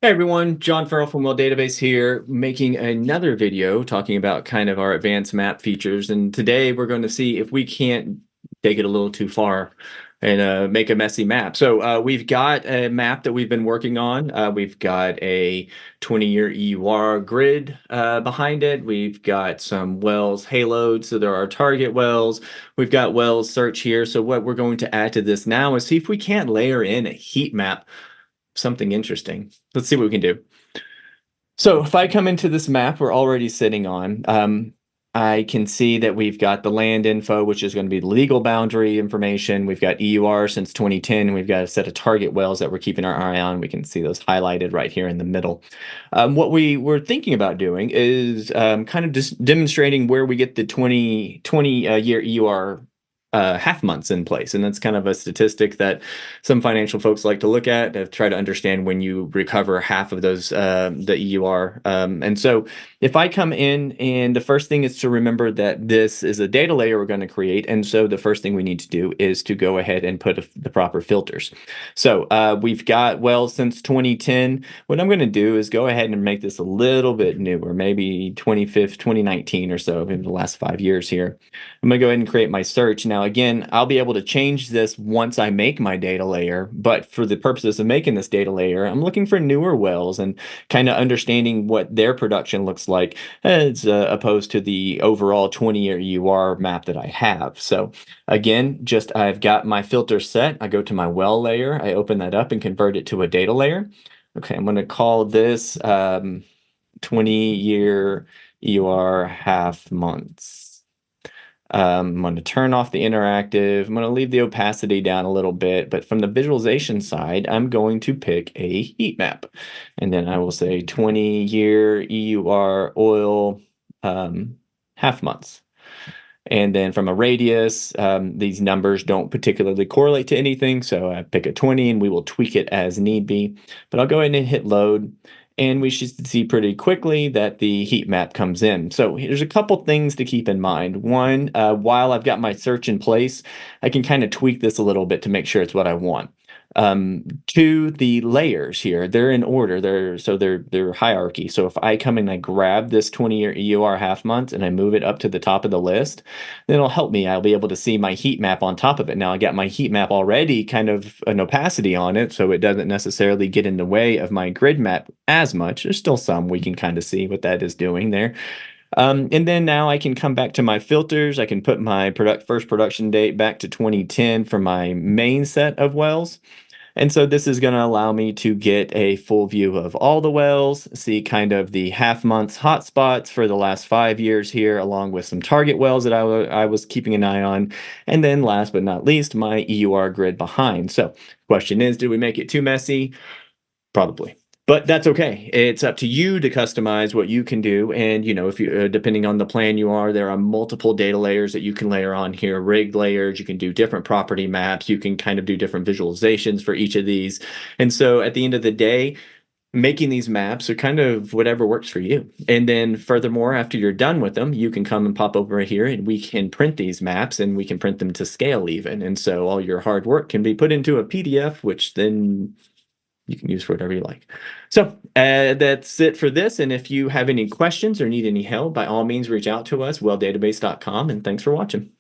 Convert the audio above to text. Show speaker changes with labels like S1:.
S1: Hey everyone, John Farrell from WellDatabase here, making another video talking about kind of our advanced map features. And today we're going to see if we can't take it a little too far and make a messy map. So we've got a map that we've been working on. We've got a 20-year EUR grid behind it. We've got some wells haloed, so there are target wells. We've got wells search here. So what we're going to add to this now is see if we can't layer in a heat map, something interesting. Let's see what we can do. So if I come into this map we're already sitting on, I can see that we've got the land info, which is going to be legal boundary information. We've got EUR since 2010. We've got a set of target wells that we're keeping our eye on. We can see those highlighted right here in the middle. What we were thinking about doing is kind of just demonstrating where we get the 20-year EUR half months in place. And that's kind of a statistic that some financial folks like to look at to try to understand when you recover half of those, the EUR. And so if I come in, and the first thing is to remember that this is a data layer we're going to create. And so the first thing we need to do is to go ahead and put the proper filters. So we've got wells since 2010. What I'm going to do is go ahead and make this a little bit newer, maybe 2019 or so, in the last 5 years here. I'm going to go ahead and create my search. Now, again, I'll be able to change this once I make my data layer, but for the purposes of making this data layer, I'm looking for newer wells and kind of understanding what their production looks like as opposed to the overall 20-year EUR map that I have. So again, I've got my filter set. I go to my well layer, I open that up and convert it to a data layer. Okay, I'm going to call this 20-year EUR half months. I'm going to turn off the interactive. I'm going to leave the opacity down a little bit, but from the visualization side, I'm going to pick a heat map. And then I will say 20-year EUR oil half months. And then from a radius, these numbers don't particularly correlate to anything, so I pick a 20 and we will tweak it as need be. But I'll go ahead and hit load. And we should see pretty quickly that the heat map comes in. So there's a couple things to keep in mind. One, while I've got my search in place, I can kind of tweak this a little bit to make sure it's what I want. Two, the layers here, they're in order. They're hierarchy. So if I come and I grab this 20-year EUR half month and I move it up to the top of the list, then it'll help me. I'll be able to see my heat map on top of it. Now I got my heat map already kind of an opacity on it, so it doesn't necessarily get in the way of my grid map as much. There's still some we can kind of see what that is doing there. And then now I can come back to my filters. I can put my first production date back to 2010 for my main set of wells. And so this is going to allow me to get a full view of all the wells, see kind of the half months hotspots for the last 5 years here, along with some target wells that I was keeping an eye on. And then last but not least, my EUR grid behind. So question is, did we make it too messy? Probably. But that's okay. It's up to you to customize what you can do. And, if you, depending on the plan you are, there are multiple data layers that you can layer on here, rigged layers. You can do different property maps. You can kind of do different visualizations for each of these. And so at the end of the day, making these maps are kind of whatever works for you. And then furthermore, after you're done with them, you can come and pop over here and we can print these maps and we can print them to scale even. And so all your hard work can be put into a PDF, which then you can use for whatever you like. So that's it for this. And if you have any questions or need any help, by all means, reach out to us, welldatabase.com. And thanks for watching.